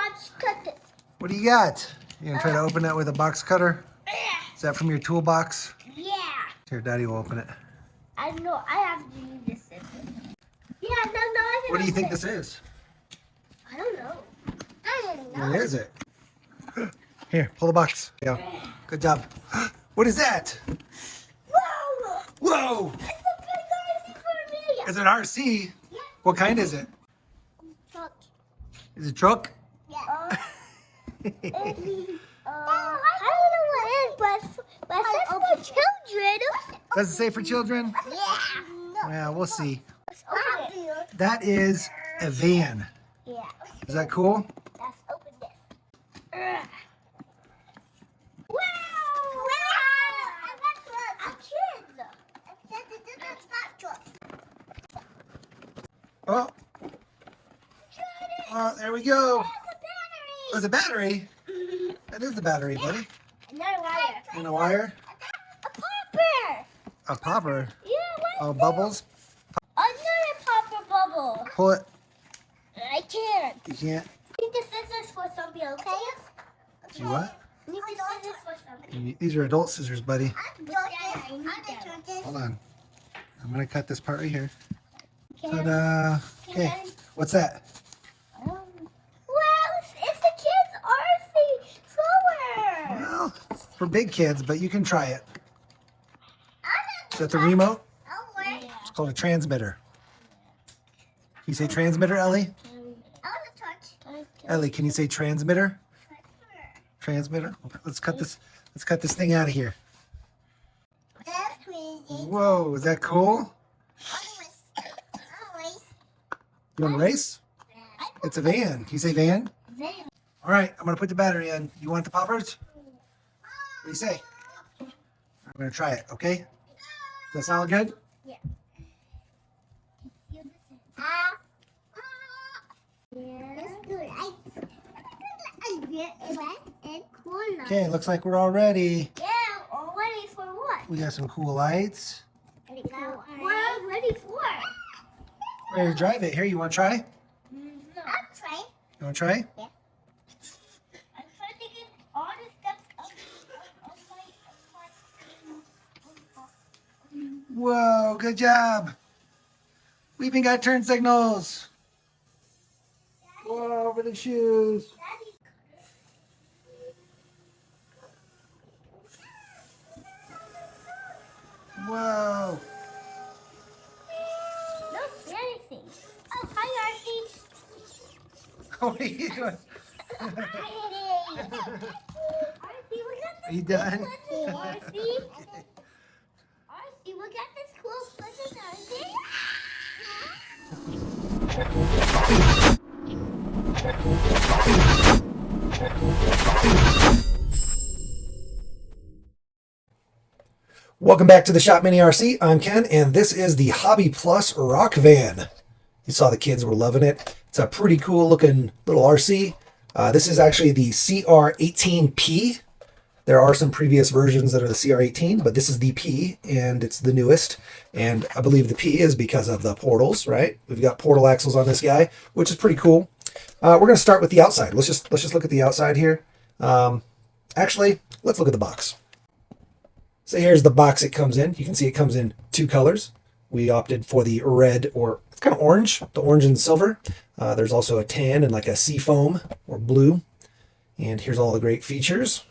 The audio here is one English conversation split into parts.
box cutters. What do you got? You gonna try to open that with a box cutter? Is that from your toolbox? Yeah. Here, Daddy will open it. I know. I have to use this scissors. Yeah, no, I can. What do you think this is? I don't know. I don't know. What is it? Here, pull the box. Yeah. Good job. What is that? Whoa! Whoa! It's a big RC for me. Is it RC? Yeah. What kind is it? Truck. Is it truck? Yeah. I don't know what it is, but it says for children. Does it say for children? Yeah. Yeah, we'll see. Let's open it. That is a van. Yeah. Is that cool? Let's open this. Wow! Wow! A kid. It's not truck. Oh, there we go. It's a battery. Oh, it's a battery. That is the battery, buddy. Another wire. And a wire. A popper. A popper. Yeah, what? Oh, bubbles. Another popper bubble. Pull it. I can't. You can't. Need the scissors for something, okay? You what? Need the scissors for something. These are adult scissors, buddy. I Hold on. I'm going to cut this part right here. Can Ta-da. Okay. What's that? Wow, it's the kids' RC stroller. Well, it's for big kids, but you can try it. Is that the remote? It's called a transmitter. Can you say transmitter, Ellie? Ellie, can you say transmitter? Transmitter. Let's cut this. Let's cut this thing out of here. Whoa, is that cool? You want to race? It's a van. Can you say van? All right, I'm gonna put the battery in. You want the poppers? What do you say? I'm gonna try it. Okay? Does that sound good? Yeah. Okay, looks like we're all ready. Yeah, all ready for what? We got some cool lights. What are we ready for? Ready to drive it. Here, you want to try? No. I'll try. You want to try? Yeah. I'm trying to get all the steps of my. Whoa, good job. We even got turn signals. Whoa, over the shoes. Whoa. Don't see anything. Oh, hi, Archie. What are you doing? Hi, Archie, look at Are you done? Archie. Archie, look at this cool present, Archie. Welcome back to the Shop Mini RC. I'm Ken, and this is the HobbyPlus Rock Van. You saw the kids were loving it. It's a pretty cool looking little RC. This is actually the CR18P. There are some previous versions that are the CR18, but this is the P, and it's the newest. And I believe the P is because of the portals, right? We've got portal axles on this guy, which is pretty cool. We're going to start with the outside. Let's just look at the outside here. Actually, let's look at the box. So here's the box it comes in. You can see it comes in two colors. We opted for the red, or kind of orange, the orange and silver. There's also a tan and like a sea foam or blue. And here's all the great features.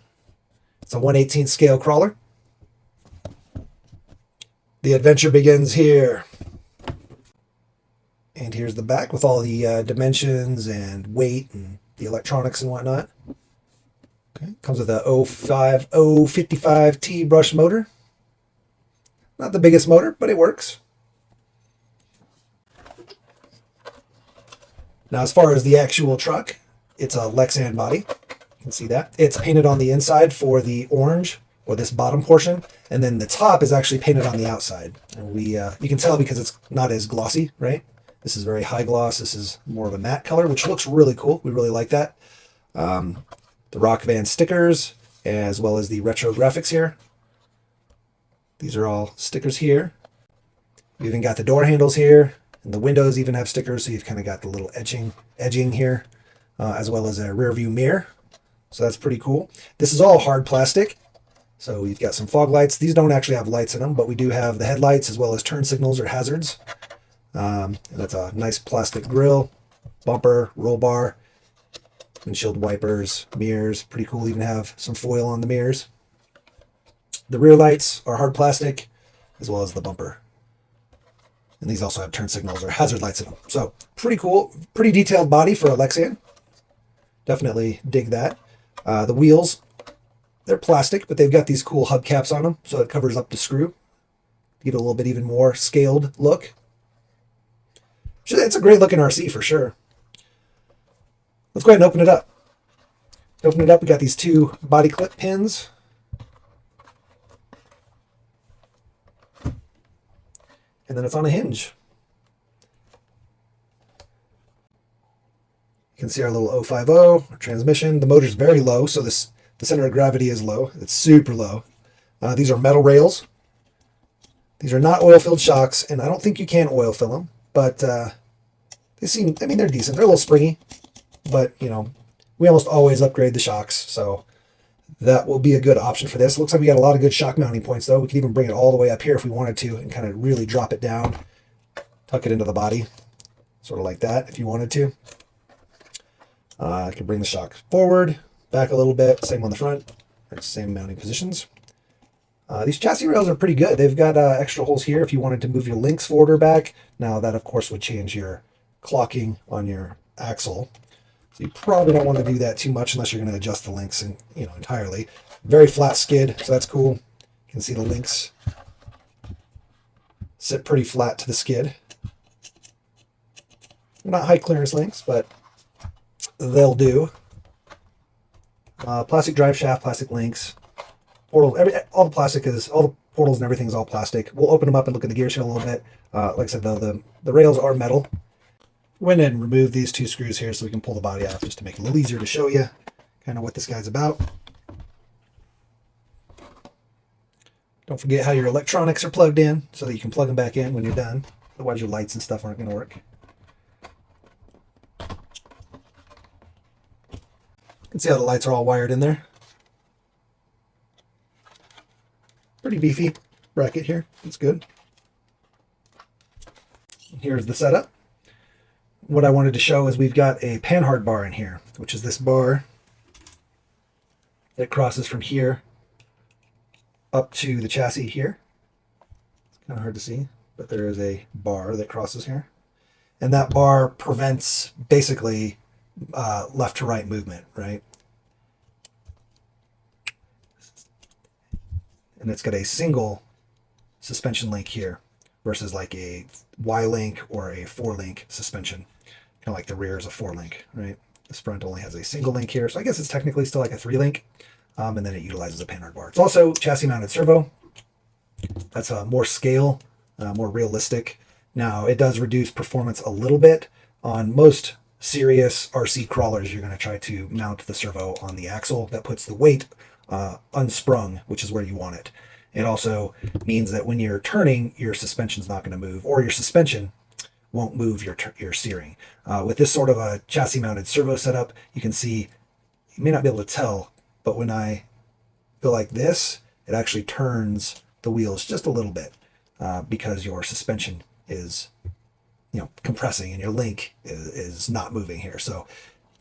It's a 1/18 scale crawler. The adventure begins here. And here's the back with all the dimensions and weight and the electronics and whatnot. Okay. Comes with a 055T brush motor. Not the biggest motor, but it works. Now, as far as the actual truck, it's a Lexan body. You can see that. It's painted on the inside for the orange, or this bottom portion, and then the top is actually painted on the outside. And you can tell because it's not as glossy, right? This is very high gloss. This is more of a matte color, which looks really cool. We really like that. The Rock Van stickers, as well as the retro graphics here. These are all stickers here. We even got the door handles here, and the windows even have stickers, so you've kind of got the little edging here. as well as a rear view mirror. So that's pretty cool. This is all hard plastic. So we've got some fog lights. These don't actually have lights in them, but we do have the headlights as well as turn signals or hazards. And that's a nice plastic grille, bumper, roll bar, windshield wipers, mirrors. Pretty cool. Even have some foil on the mirrors. The rear lights are hard plastic as well as the bumper. And these also have turn signals or hazard lights in them. So pretty cool. Pretty detailed body for a Lexan. Definitely dig that. The wheels, they're plastic, but they've got these cool hubcaps on them, so it covers up the screw. Get a little bit even more scaled look. It's a great looking RC for sure. Let's go ahead and open it up. To open it up, we got these two body clip pins. And then it's on a hinge. You can see our little 050, our transmission. The motor's very low, so the center of gravity is low. It's super low. These are metal rails. These are not oil-filled shocks, and I don't think you can oil fill them, but they seem, I mean, they're decent. They're a little springy, but, you know, we almost always upgrade the shocks, so that will be a good option for this. Looks like we got a lot of good shock mounting points, though. We could even bring it all the way up here if we wanted to and kind of really drop it down, tuck it into the body, sort of like that if you wanted to. I can bring the shock forward, back a little bit, same on the front, same mounting positions. These chassis rails are pretty good. They've got extra holes here if you wanted to move your links forward or back. Now that, of course, would change your clocking on your axle. So you probably don't want to do that too much unless you're going to adjust the links entirely. Very flat skid, so that's cool. You can see the links sit pretty flat to the skid. They're not high clearance links, but they'll do. Plastic drive shaft, plastic links, portals. All the portals and everything is all plastic. We'll open them up and look at the gear shield a little bit. Like I said, though, the rails are metal. Went ahead and remove these two screws here so we can pull the body off just to make it a little easier to show you kind of what this guy's about. Don't forget how your electronics are plugged in so that you can plug them back in when you're done. Otherwise your lights and stuff aren't going to work. You can see how the lights are all wired in there. Pretty beefy bracket here. It's good. Here's the setup. What I wanted to show is we've got a panhard bar in here, which is this bar that crosses from here up to the chassis here. It's kind of hard to see, but there is a bar that crosses here. And that bar prevents basically left to right movement, right? And it's got a single suspension link here versus like a Y-link or a 4-link suspension. Kind of like the rear is a 4-link, right? This front only has a single link here, so I guess it's technically still like a 3-link, and then it utilizes a panhard bar. It's also chassis mounted servo. That's more scale, more realistic. Now, it does reduce performance a little bit. On most serious RC crawlers, you're going to try to mount the servo on the axle. That puts the weight unsprung, which is where you want it. It also means that when you're turning, your suspension's not going to move, or your suspension won't move your steering. With this sort of a chassis mounted servo setup, you can see, you may not be able to tell, but when I go like this, it actually turns the wheels just a little bit because your suspension is compressing and your link is not moving here. So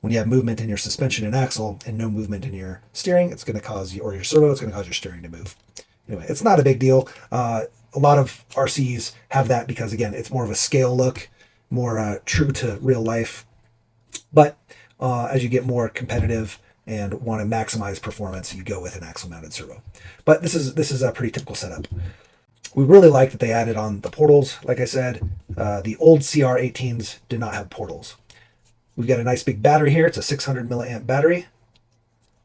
when you have movement in your suspension and axle and no movement in your steering, it's going to cause you, or your servo, it's going to cause your steering to move. Anyway, it's not a big deal. A lot of RCs have that because, again, it's more of a scale look, more true to real life. But as you get more competitive and want to maximize performance, you go with an axle-mounted servo. But this is a pretty typical setup. We really like that they added on the portals. Like I said, the old CR18s did not have portals. We've got a nice big battery here. It's a 600 milliamp battery.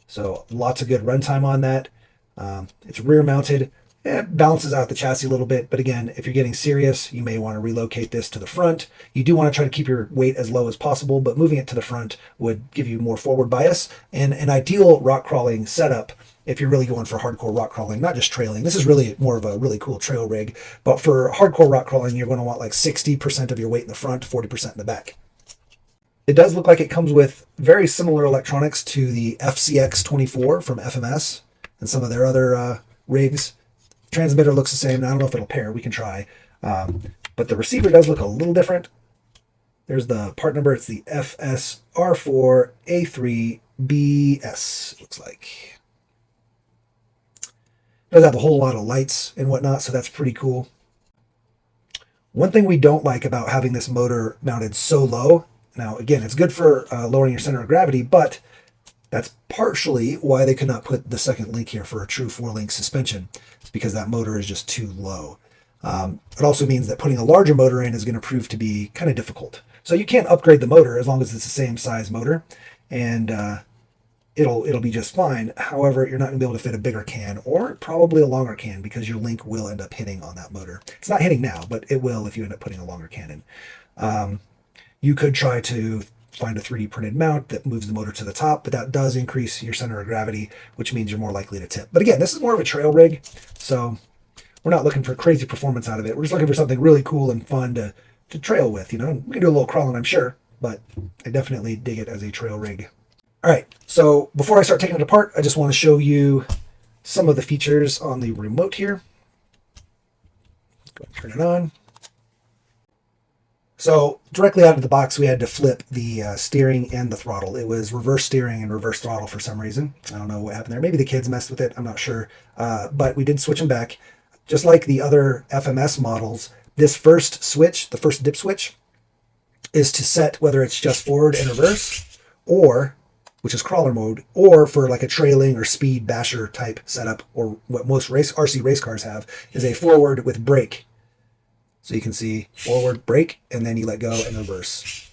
So lots of good runtime on that. It's rear mounted. It balances out the chassis a little bit, but again, if you're getting serious, you may want to relocate this to the front. You do want to try to keep your weight as low as possible, but moving it to the front would give you more forward bias. And an ideal rock crawling setup, if you're really going for hardcore rock crawling, not just trailing. This is really more of a really cool trail rig, but for hardcore rock crawling, you're going to want like 60% of your weight in the front, 40% in the back. It does look like it comes with very similar electronics to the FCX24 from FMS and some of their other rigs. Transmitter looks the same. I don't know if it'll pair. We can try. But the receiver does look a little different. There's the part number. It's the FSR4A3BS, looks like. It does have a whole lot of lights and whatnot, so that's pretty cool. One thing we don't like about having this motor mounted so low, now again, it's good for lowering your center of gravity, but that's partially why they could not put the second link here for a true 4-link suspension. It's because that motor is just too low. It also means that putting a larger motor in is going to prove to be kind of difficult. So you can't upgrade the motor as long as it's the same size motor, and it'll be just fine. However, you're not going to be able to fit a bigger can or probably a longer can because your link will end up hitting on that motor. It's not hitting now, but it will if you end up putting a longer can in. You could try to find a 3D printed mount that moves the motor to the top, but that does increase your center of gravity, which means you're more likely to tip. But again, this is more of a trail rig, so we're not looking for crazy performance out of it. We're just looking for something really cool and fun to trail with. You know, we can do a little crawling, I'm sure, but I definitely dig it as a trail rig. All right, so before I start taking it apart, I just want to show you some of the features on the remote here. Go ahead and turn it on. So directly out of the box, we had to flip the steering and the throttle. It was reverse steering and reverse throttle for some reason. I don't know what happened there. Maybe the kids messed with it. I'm not sure. But we did switch them back. Just like the other FMS models, this first switch, the first dip switch, is to set whether it's just forward and reverse, or, which is crawler mode, or for like a trailing or speed basher type setup, or what most RC race cars have, is a forward with brake. So you can see forward, brake, and then you let go and reverse.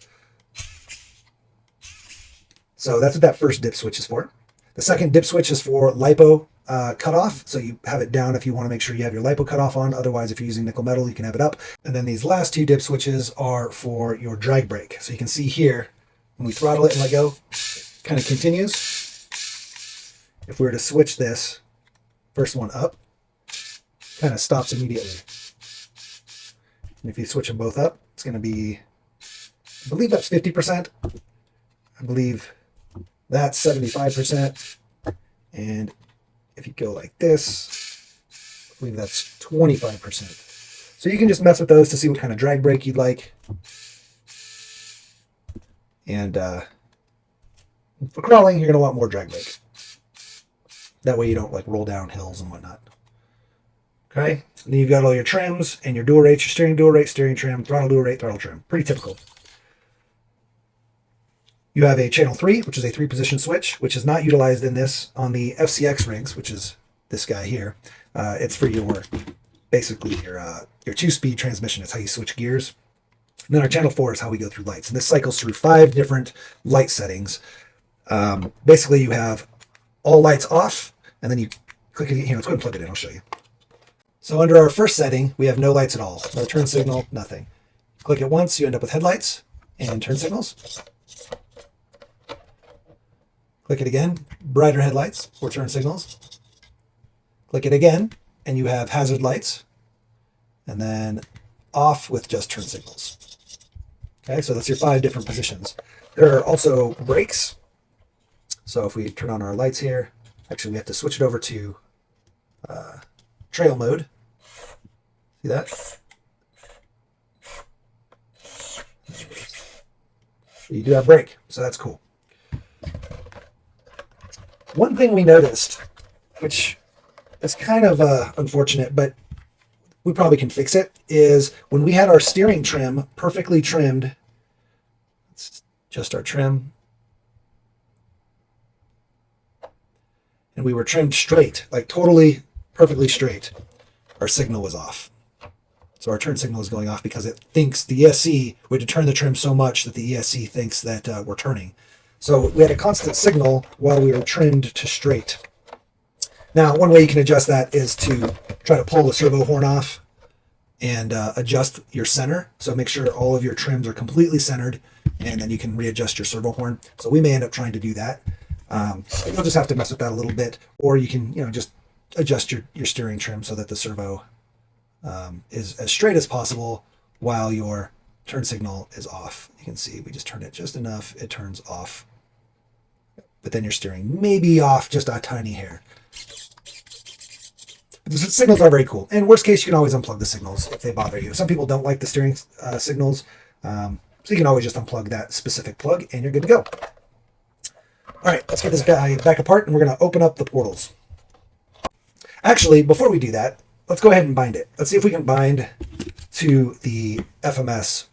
So that's what that first dip switch is for. The second dip switch is for LiPo cutoff. So you have it down if you want to make sure you have your LiPo cutoff on. Otherwise, if you're using nickel metal, you can have it up. And then these last two dip switches are for your drag brake. So you can see here, when we throttle it and let go, it kind of continues. If we were to switch this first one up, kind of stops immediately. And if you switch them both up, it's going to be, I believe that's 50%. I believe that's 75%. And if you go like this, I believe that's 25%. So you can just mess with those to see what kind of drag brake you'd like. And for crawling, you're going to want more drag brake. That way you don't like roll down hills and whatnot. Okay, and then you've got all your trims and your dual rates, your steering dual rate, steering trim, throttle dual rate, throttle trim. Pretty typical. You have a channel 3, which is a 3-position switch, which is not utilized in this on the FCX rigs, which is this guy here. It's for your, basically your 2-speed transmission. It's how you switch gears. And then our channel 4 is how we go through lights. And this cycles through 5 different light settings. Basically, you have all lights off, and then you click it here. Let's go ahead and plug it in. I'll show you. So under our first setting, we have no lights at all. No turn signal, nothing. Click it once, you end up with headlights and turn signals. Click it again, brighter headlights or turn signals. Click it again, and you have hazard lights. And then off with just turn signals. Okay, so that's your 5 different positions. There are also brakes. So if we turn on our lights here, actually we have to switch it over to trail mode. See that? You do have brake, so that's cool. One thing we noticed, which is kind of unfortunate, but we probably can fix it, is when we had our steering trim perfectly trimmed, let's adjust our trim, and we were trimmed straight, like totally perfectly straight, our signal was off. So our turn signal is going off because it thinks the ESC, we had to turn the trim so much that the ESC thinks that we're turning. So we had a constant signal while we were trimmed to straight. Now, one way you can adjust that is to try to pull the servo horn off and adjust your center. So make sure all of your trims are completely centered, and then you can readjust your servo horn. So we may end up trying to do that. You'll just have to mess with that a little bit, or you can, just adjust your steering trim so that the servo is as straight as possible while you're turn signal is off. You can see we just turn it just enough, it turns off. But then your steering may be off just a tiny hair. But the signals are very cool. And worst case, you can always unplug the signals if they bother you. Some people don't like the steering signals, so you can always just unplug that specific plug and you're good to go. All right, let's get this guy back apart and we're going to open up the portals. Actually, before we do that, let's go ahead and bind it. Let's see if we can bind to the FMS.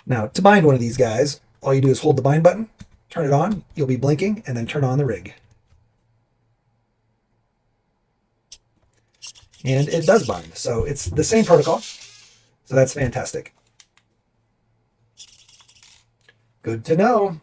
Now, to bind one of these guys, all you do is hold the bind button, turn it on, you'll be blinking, and then turn on the rig. And it does bind, so it's the same protocol, so that's fantastic. Good to know.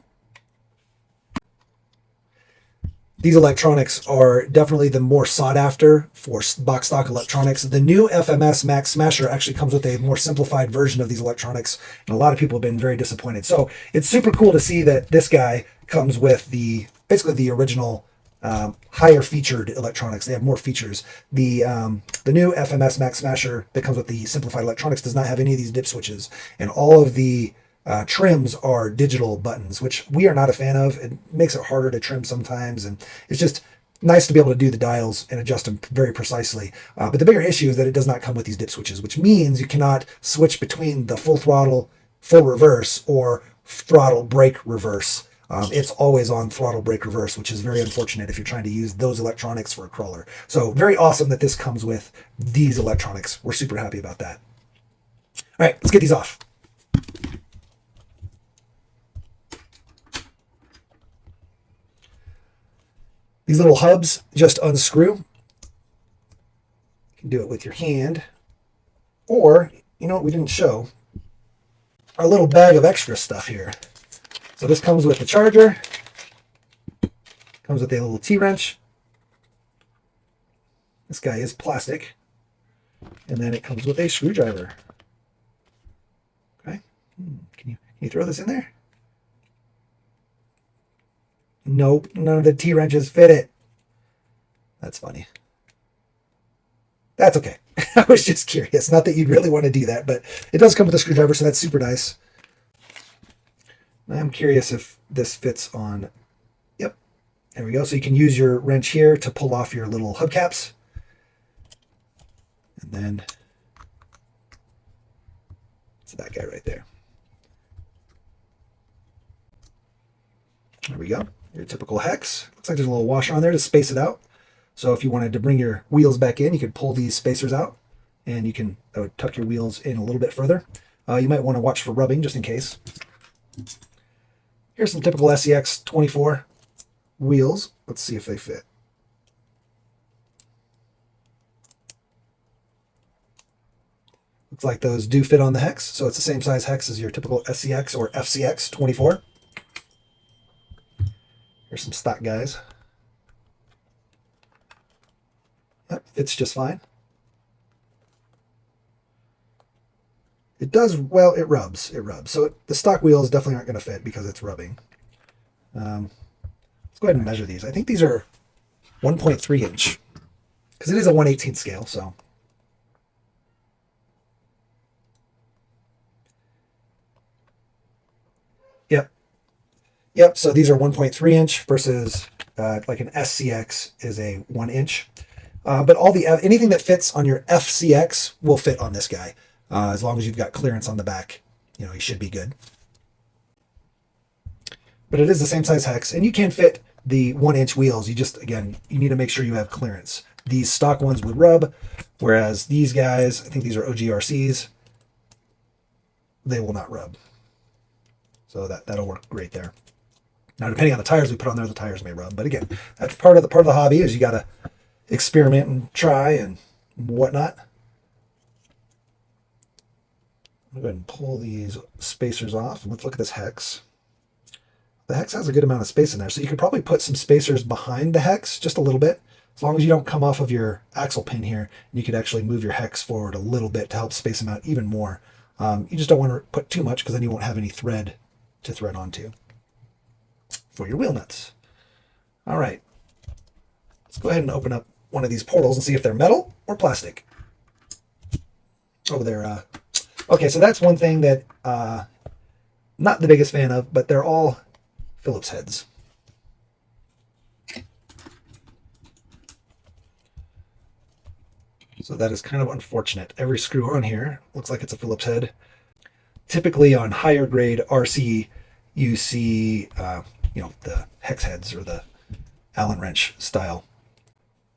These electronics are definitely the more sought after for box stock electronics. The new FMS Max Smasher actually comes with a more simplified version of these electronics, and a lot of people have been very disappointed. So it's super cool to see that this guy comes with basically the original higher featured electronics. They have more features. The new FMS Max Smasher that comes with the simplified electronics does not have any of these dip switches, and all of the trims are digital buttons, which we are not a fan of. It makes it harder to trim sometimes, and it's just nice to be able to do the dials and adjust them very precisely. But the bigger issue is that it does not come with these dip switches, which means you cannot switch between the full throttle, full reverse, or throttle brake reverse. It's always on throttle brake reverse, which is very unfortunate if you're trying to use those electronics for a crawler. So very awesome that this comes with these electronics. We're super happy about that. All right, let's get these off. These little hubs just unscrew. You can do it with your hand. Or, you know what we didn't show? Our little bag of extra stuff here. So this comes with the charger. Comes with a little T-wrench. This guy is plastic. And then it comes with a screwdriver. Okay. Can you throw this in there? Nope, none of the T-wrenches fit it. That's funny. That's okay. I was just curious. Not that you'd really want to do that, but it does come with a screwdriver, so that's super nice. I'm curious if this fits on. Yep, there we go. So you can use your wrench here to pull off your little hubcaps. And then it's that guy right there. There we go. Your typical hex. Looks like there's a little washer on there to space it out. So if you wanted to bring your wheels back in, you could pull these spacers out and you can tuck your wheels in a little bit further. You might want to watch for rubbing just in case. Here's some typical SEX 24 wheels. Let's see if they fit. Looks like those do fit on the hex. So it's the same size hex as your typical SEX or FCX 24. Here's some stock guys. Yep, fits just fine. It does, well, it rubs. It rubs. So the stock wheels definitely aren't going to fit because it's rubbing. Let's go ahead and measure these. I think these are 1.3 inch because it is a 1/18 scale. So Yep, so these are 1.3 inch versus like an SCX is a 1 inch. But anything that fits on your FCX will fit on this guy. As long as you've got clearance on the back, you should be good. But it is the same size hex, and you can fit the 1 inch wheels. You need to make sure you have clearance. These stock ones would rub, whereas these guys, I think these are OGRCs, they will not rub. So that'll work great there. Now, depending on the tires we put on there, the tires may rub. But again, that's part of the hobby is you got to experiment and try and whatnot. I'm going to go ahead and pull these spacers off. And let's look at this hex. The hex has a good amount of space in there. So you could probably put some spacers behind the hex just a little bit. As long as you don't come off of your axle pin here, you could actually move your hex forward a little bit to help space them out even more. You just don't want to put too much because then you won't have any thread to thread onto for your wheel nuts. All right, let's go ahead and open up one of these portals and see if they're metal or plastic. Oh, they're okay. So that's one thing that not the biggest fan of, but they're all Phillips heads. So that is kind of unfortunate. Every screw on here looks like it's a Phillips head. Typically on higher grade RC, you see, the hex heads or the Allen wrench style.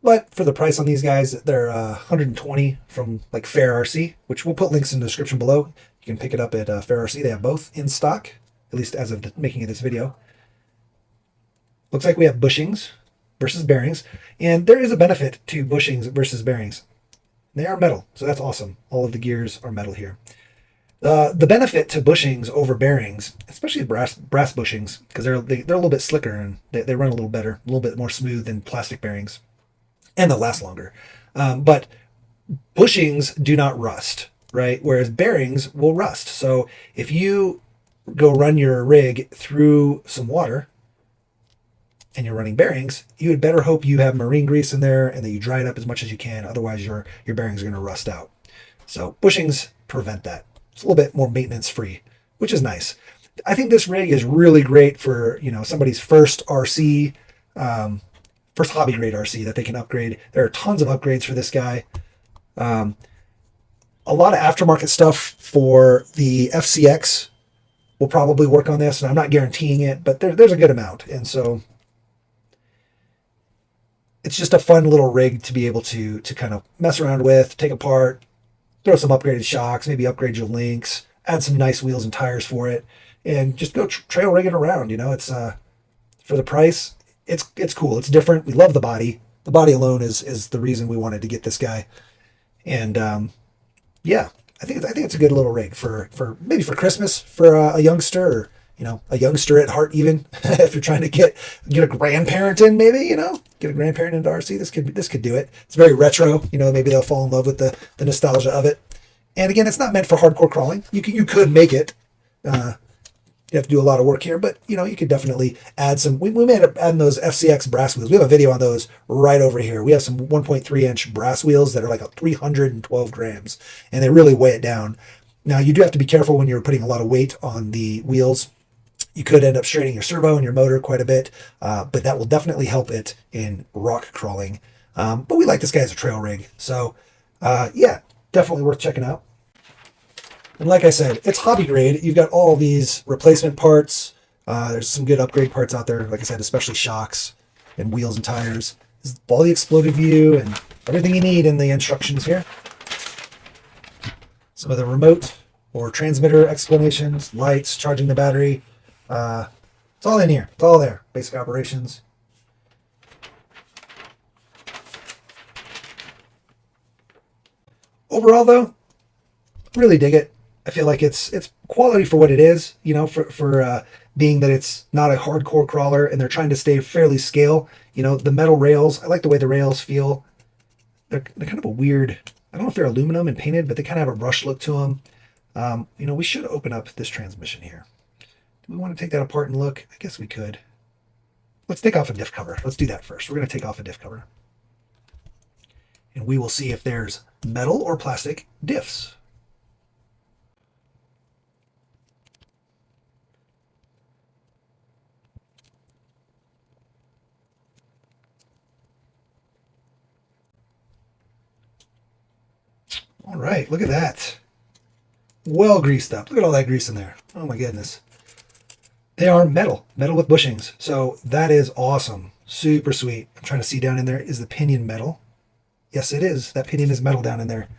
But for the price on these guys, they're $120 from like Fair RC, which we'll put links in the description below. You can pick it up at Fair RC. They have both in stock, at least as of the making of this video. Looks like we have bushings versus bearings, and there is a benefit to bushings versus bearings. They are metal, so that's awesome. All of the gears are metal here. The benefit to bushings over bearings, especially brass bushings, because they're a little bit slicker and they run a little better, a little bit more smooth than plastic bearings, and they'll last longer. But bushings do not rust, right? Whereas bearings will rust. So if you go run your rig through some water and you're running bearings, you would better hope you have marine grease in there and that you dry it up as much as you can. Otherwise, your bearings are going to rust out. So bushings prevent that. It's a little bit more maintenance free, which is nice. I think this rig is really great for, somebody's first RC, first hobby grade RC that they can upgrade. There are tons of upgrades for this guy. A lot of aftermarket stuff for the FCX will probably work on this, and I'm not guaranteeing it, but there's a good amount. And so it's just a fun little rig to be able to kind of mess around with, take apart, throw some upgraded shocks, maybe upgrade your links, add some nice wheels and tires for it, and just go trail rig it around. It's for the price, it's cool. It's different. We love the body. The body alone is the reason we wanted to get this guy. And yeah, I think it's a good little rig for maybe for Christmas for a youngster, or a youngster at heart, even if you're trying to get a grandparent in, maybe get a grandparent into RC. This could do it. It's very retro. Maybe they'll fall in love with the nostalgia of it. And again, it's not meant for hardcore crawling. You could make it. You have to do a lot of work here, but you could definitely add some. We may end up adding those FCX brass wheels. We have a video on those right over here. We have some 1.3-inch brass wheels that are like 312 grams, and they really weigh it down. Now you do have to be careful when you're putting a lot of weight on the wheels. You could end up straining your servo and your motor quite a bit, but that will definitely help it in rock crawling. But we like this guy as a trail rig, so yeah, definitely worth checking out. And like I said, it's hobby grade. You've got all these replacement parts. There's some good upgrade parts out there, like I said, especially shocks and wheels and tires. This is all the exploded view and everything you need in the instructions here. Some of the remote or transmitter explanations, lights, charging the battery. It's all in here. It's all there. Basic operations. Overall, though, really dig it. I feel like it's quality for what it is. For being that it's not a hardcore crawler and they're trying to stay fairly scale. The metal rails. I like the way the rails feel. They're kind of a weird. I don't know if they're aluminum and painted, but they kind of have a brushed look to them. We should open up this transmission here. Do we want to take that apart and look? I guess we could. Let's take off a diff cover. Let's do that first. We're going to take off a diff cover. And we will see if there's metal or plastic diffs. All right, look at that. Well greased up. Look at all that grease in there. Oh my goodness. They are metal with bushings. So that is awesome. Super sweet. I'm trying to see down in there. Is the pinion metal? Yes, it is. That pinion is metal down in there.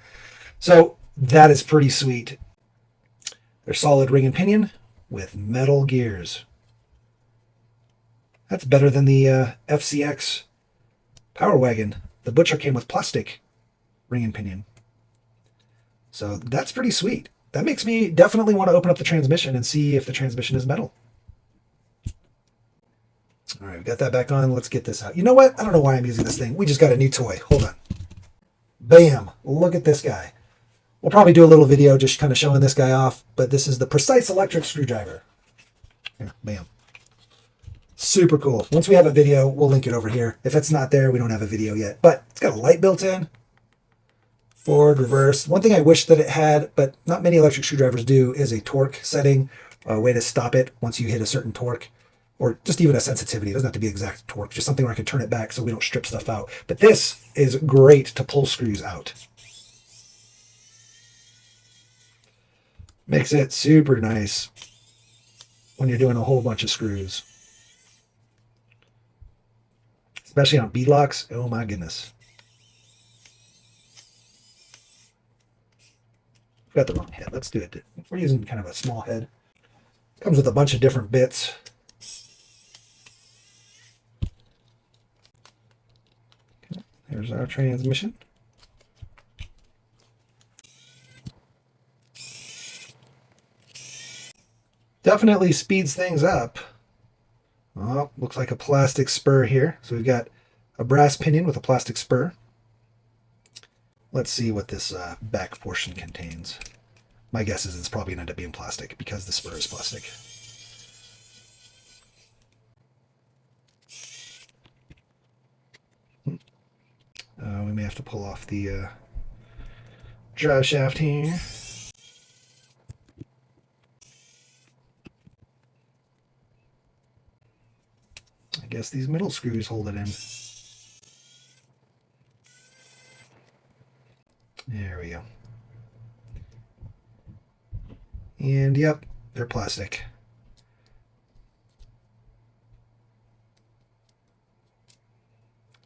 So that is pretty sweet. They're solid ring and pinion with metal gears. That's better than the FCX Power Wagon. The Butcher came with plastic ring and pinion. So that's pretty sweet. That makes me definitely want to open up the transmission and see if the transmission is metal. All right, we got that back on. Let's get this out. You know what? I don't know why I'm using this thing. We just got a new toy. Hold on. Bam. Look at this guy. We'll probably do a little video just kind of showing this guy off, but this is the Precise electric screwdriver. Here, bam. Super cool. Once we have a video, we'll link it over here. If it's not there, we don't have a video yet. But it's got a light built in. Forward, reverse. One thing I wish that it had, but not many electric screwdrivers do, is a torque setting, a way to stop it once you hit a certain torque, or just even a sensitivity. It doesn't have to be exact torque, just something where I can turn it back so we don't strip stuff out. But this is great to pull screws out. Makes it super nice when you're doing a whole bunch of screws. Especially on beadlocks. Oh my goodness. Got the wrong head. Let's do it. We're using kind of a small head. Comes with a bunch of different bits. Okay, there's our transmission. Definitely speeds things up. Oh, looks like a plastic spur here. So we've got a brass pinion with a plastic spur. Let's see what this back portion contains. My guess is it's probably going to end up being plastic because the spur is plastic. We may have to pull off the drive shaft here. I guess these middle screws hold it in. There we go. And yep, they're plastic.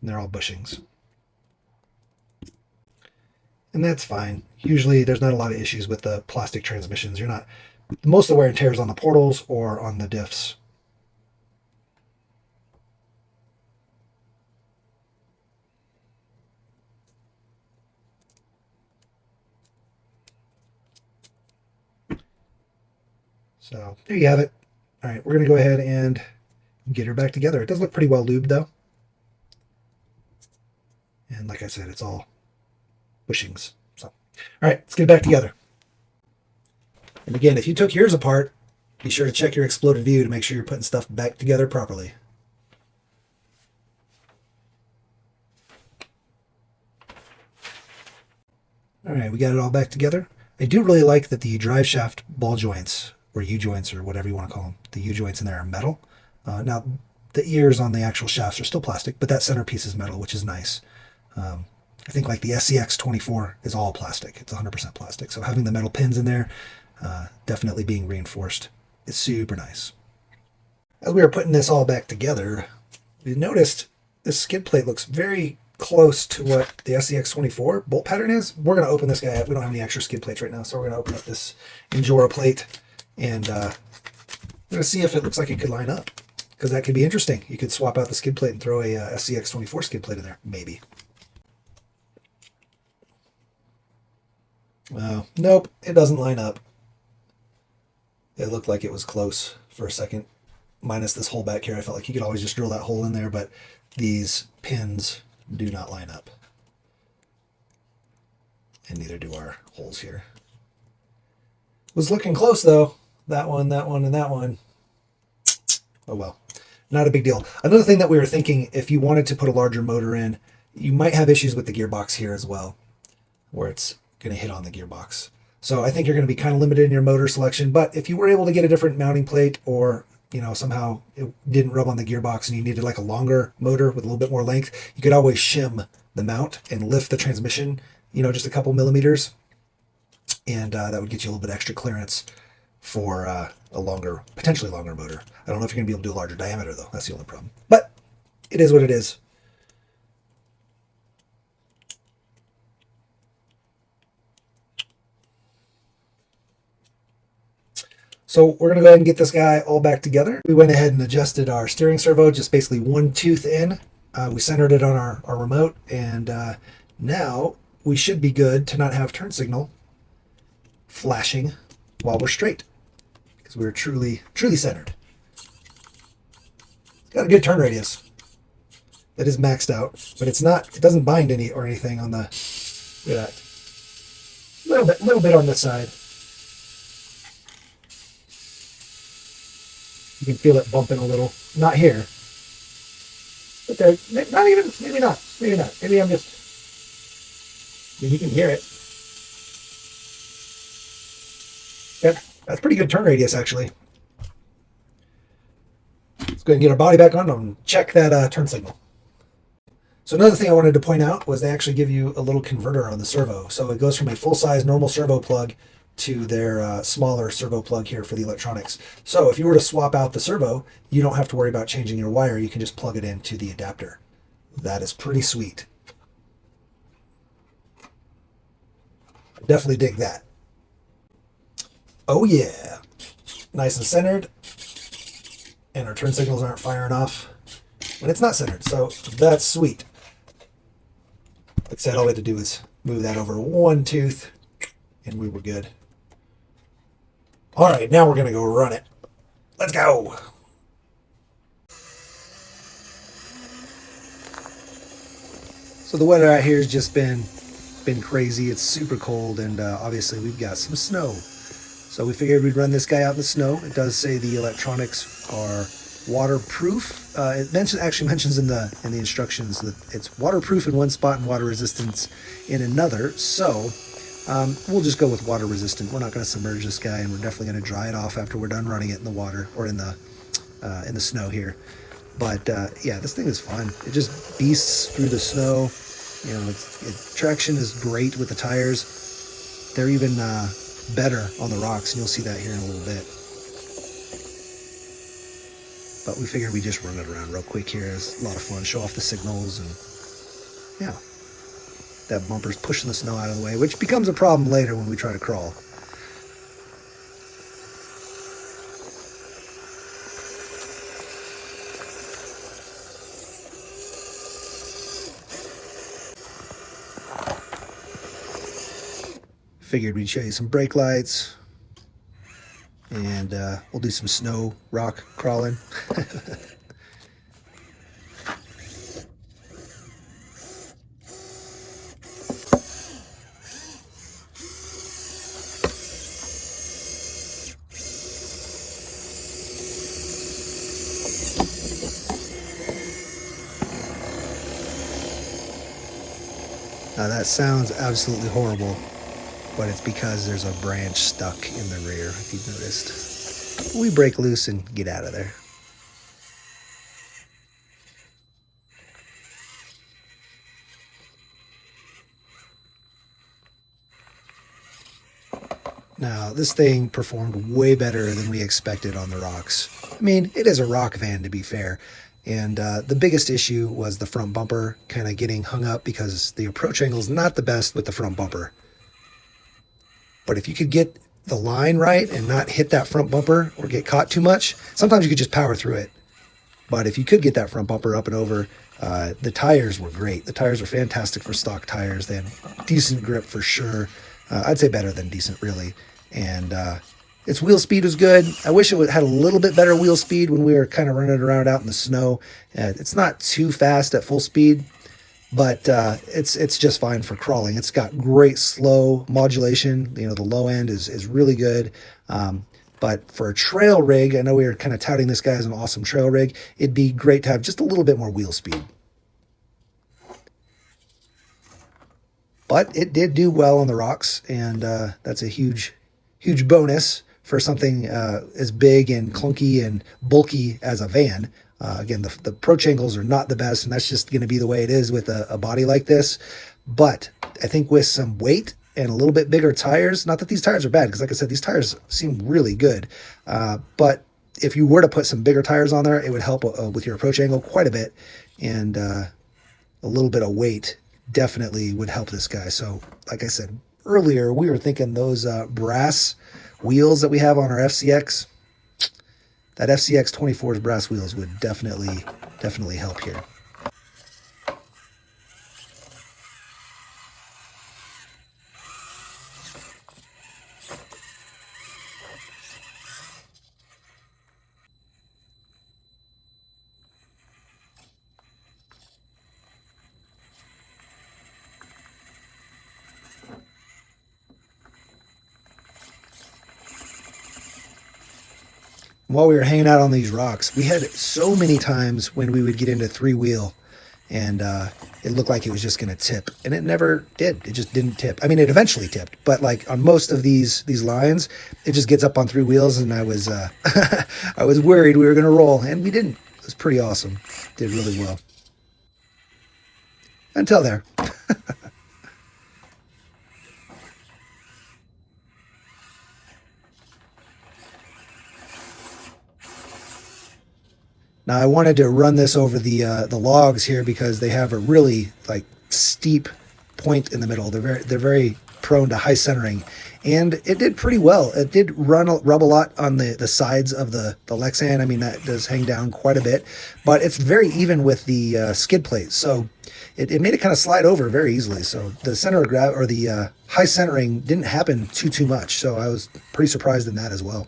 And they're all bushings. And that's fine. Usually there's not a lot of issues with the plastic transmissions. Most of the wear and tear is on the portals or on the diffs. So there you have it. All right, we're going to go ahead and get her back together. It does look pretty well lubed though. And like I said, it's all bushings. So, all right, let's get it back together. And again, if you took yours apart, be sure to check your exploded view to make sure you're putting stuff back together properly. All right, we got it all back together. I do really like that the drive shaft ball joints, or U-joints, or whatever you want to call them, the U-joints in there are metal. Now, the ears on the actual shafts are still plastic, but that centerpiece is metal, which is nice. I think like the SCX24 is all plastic. It's 100% plastic. So having the metal pins in there, definitely being reinforced, is super nice. As we were putting this all back together, we noticed this skid plate looks very close to what the SCX24 bolt pattern is. We're going to open this guy up. We don't have any extra skid plates right now, so we're going to open up this Injora plate and we're going to see if it looks like it could line up, because that could be interesting. You could swap out the skid plate and throw a SCX24 skid plate in there, maybe. Nope, it doesn't line up. It looked like it was close for a second. Minus this hole back here, I felt like you could always just drill that hole in there, but these pins do not line up. And neither do our holes here. Was looking close though. That one, and that one. Oh well, not a big deal. Another thing that we were thinking, if you wanted to put a larger motor in, you might have issues with the gearbox here as well, where it's going to hit on the gearbox. So I think you're going to be kind of limited in your motor selection, but if you were able to get a different mounting plate, or somehow it didn't rub on the gearbox and you needed like a longer motor with a little bit more length, you could always shim the mount and lift the transmission, just a couple millimeters, and that would get you a little bit extra clearance for a potentially longer motor. I don't know if you're going to be able to do a larger diameter though. That's the only problem. But it is what it is. So we're going to go ahead and get this guy all back together. We went ahead and adjusted our steering servo, just basically one tooth in. We centered it on our remote, and now we should be good to not have turn signal flashing while we're straight, because we're truly centered. Got a good turn radius. That is maxed out, but it doesn't bind anything on the, look at that. Little bit on this side. You can feel it bumping a little. Not here. But there, not even, maybe not. Maybe not. Maybe I'm just, you can hear it. Yeah, that's pretty good turn radius, actually. Let's go ahead and get our body back on and check that turn signal. So another thing I wanted to point out was they actually give you a little converter on the servo. So it goes from a full-size normal servo plug to their smaller servo plug here for the electronics. So if you were to swap out the servo, you don't have to worry about changing your wire. You can just plug it into the adapter. That is pretty sweet. I definitely dig that. Oh yeah. Nice and centered. And our turn signals aren't firing off when it's not centered. So that's sweet. Like I said, all we had to do is move that over one tooth and we were good. All right, now we're going to go run it. Let's go. So the weather out here has just been crazy. It's super cold, and obviously we've got some snow. So we figured we'd run this guy out in the snow. It does say the electronics are waterproof. It actually mentions in the instructions that it's waterproof in one spot and water resistance in another. So we'll just go with water resistant. We're not going to submerge this guy, and we're definitely going to dry it off after we're done running it in the water or in the snow here. But yeah, this thing is fun. It just beasts through the snow. You know, traction is great with the tires. They're even better on the rocks, and you'll see that here in a little bit. But we figured we'd just run it around real quick here. It's a lot of fun. Show off the signals, and yeah, that bumper's pushing the snow out of the way, which becomes a problem later when we try to crawl. Figured we'd show you some brake lights, and we'll do some snow rock crawling. Now that sounds absolutely horrible, but it's because there's a branch stuck in the rear, if you've noticed. We break loose and get out of there. Now, this thing performed way better than we expected on the rocks. I mean, it is a rock van, to be fair. And the biggest issue was the front bumper kind of getting hung up because the approach angle is not the best with the front bumper. But if you could get the line right and not hit that front bumper or get caught too much, sometimes you could just power through it. But if you could get that front bumper up and over, the tires were great. The tires are fantastic for stock tires. They had decent grip for sure. I'd say better than decent, really. And its wheel speed was good. I wish it had a little bit better wheel speed when we were kind of running around out in the snow. It's not too fast at full speed, but it's just fine for crawling. It's got great slow modulation. You know, the low end is really good. But for a trail rig, I know we were kind of touting this guy as an awesome trail rig. It'd be great to have just a little bit more wheel speed. But it did do well on the rocks, and that's a huge bonus for something as big and clunky and bulky as a van. Again, the approach angles are not the best, and that's just going to be the way it is with a body like this. But I think with some weight and a little bit bigger tires, not that these tires are bad, because like I said, these tires seem really good. But if you were to put some bigger tires on there, it would help with your approach angle quite a bit. And a little bit of weight definitely would help this guy. So like I said earlier, we were thinking those brass wheels that we have on our FCX, that FCX 24's brass wheels would definitely help here. while we were hanging out on these rocks, we had so many times when we would get into three-wheel and it looked like it was just going to tip, and it never did. It just didn't tip. I mean, it eventually tipped, but like on most of these lines, it just gets up on three wheels, and I was I was worried we were going to roll, and we didn't. It was pretty awesome. Did really well. Until there. Now I wanted to run this over the logs here because they have a really like steep point in the middle. They're very prone to high centering, and it did pretty well. It did rub a lot on the sides of the Lexan. I mean, that does hang down quite a bit, but it's very even with the skid plate, so it made it kind of slide over very easily. So the center of gravity, or the high centering, didn't happen too much. So I was pretty surprised in that as well.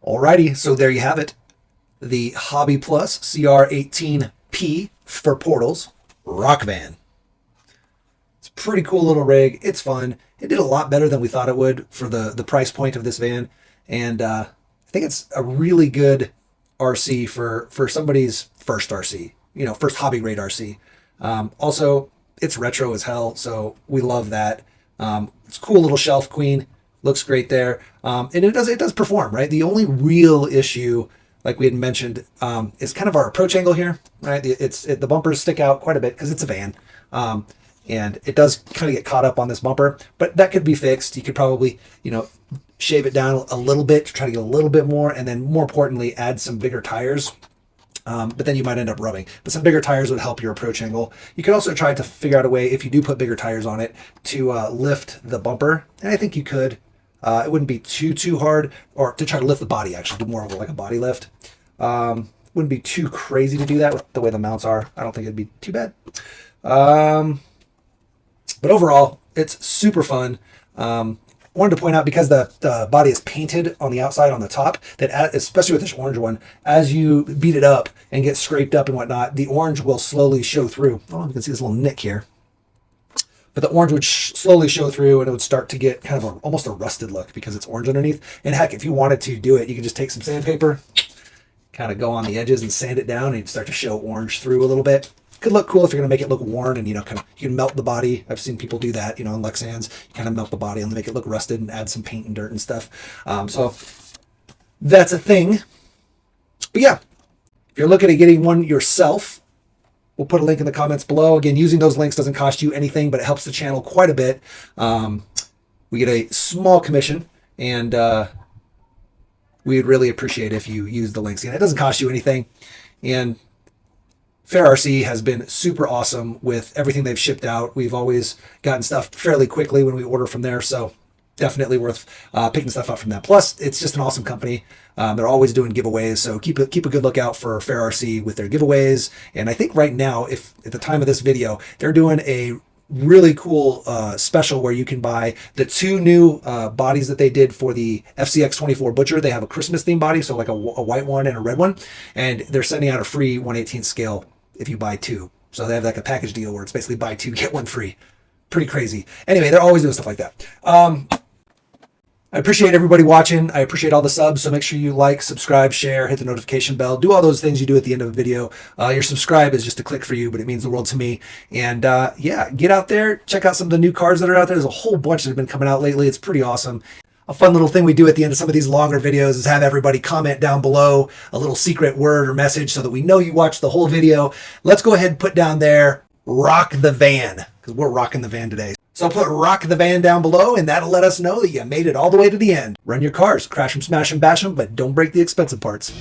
Alrighty, so there you have it. The HobbyPlus CR18P for portals rock van. It's a pretty cool little rig. It's fun. It did a lot better than we thought it would for the price point of this van. And I think it's a really good RC for somebody's first RC, you know, first hobby grade RC. Also, it's retro as hell, so we love that. It's a cool little shelf queen. Looks great there, and it does perform, right? The only real issue, like we had mentioned, is kind of our approach angle here, right? The bumpers stick out quite a bit because it's a van, and it does kind of get caught up on this bumper, but that could be fixed. You could probably, you know, shave it down a little bit to try to get a little bit more, and then more importantly, add some bigger tires. But then you might end up rubbing. But some bigger tires would help your approach angle. You could also try to figure out a way, if you do put bigger tires on it, to lift the bumper, and I think you could. It wouldn't be too hard, or to try to lift the body, actually, do more of like a body lift. Wouldn't be too crazy to do that with the way the mounts are. I don't think it'd be too bad. But overall, it's super fun. Wanted to point out, because the body is painted on the outside on the top, that especially with this orange one, as you beat it up and get scraped up and whatnot, the orange will slowly show through. Oh, you can see this little nick here. But the orange would slowly show through, and it would start to get kind of almost a rusted look because it's orange underneath. And heck, if you wanted to do it, you could just take some sandpaper, kind of go on the edges and sand it down, and you'd start to show orange through a little bit. Could look cool if you're going to make it look worn, and, you know, kind of, you can melt the body. I've seen people do that, you know, on Lexans. You kind of melt the body and make it look rusted and add some paint and dirt and stuff. So that's a thing. But yeah, if you're looking at getting one yourself, we'll put a link in the comments below. Again, using those links doesn't cost you anything, but it helps the channel quite a bit. We get a small commission, and we'd really appreciate if you use the links. And it doesn't cost you anything. And Fair RC has been super awesome with everything they've shipped out. We've always gotten stuff fairly quickly when we order from there, so definitely worth picking stuff up from them. Plus, it's just an awesome company. They're always doing giveaways, so keep a good lookout for Fair RC with their giveaways. And I think right now, if at the time of this video, they're doing a really cool special where you can buy the two new bodies that they did for the FCX24 Butcher. They have a Christmas themed body, so like a white one and a red one, and they're sending out a free 1/18 scale if you buy two. So they have like a package deal where it's basically buy two, get one free. Pretty crazy. Anyway, they're always doing stuff like that. I appreciate everybody watching. I appreciate all the subs. So make sure you like, subscribe, share, hit the notification bell, do all those things you do at the end of a video. Your subscribe is just a click for you, but it means the world to me. And yeah, get out there, check out some of the new cars that are out there. There's a whole bunch that have been coming out lately. It's pretty awesome. A fun little thing we do at the end of some of these longer videos is have everybody comment down below a little secret word or message so that we know you watched the whole video. Let's go ahead and put down there, rock the van, because we're rocking the van today. So put rock the van down below, and that'll let us know that you made it all the way to the end. Run your cars, crash them, smash them, bash them, but don't break the expensive parts.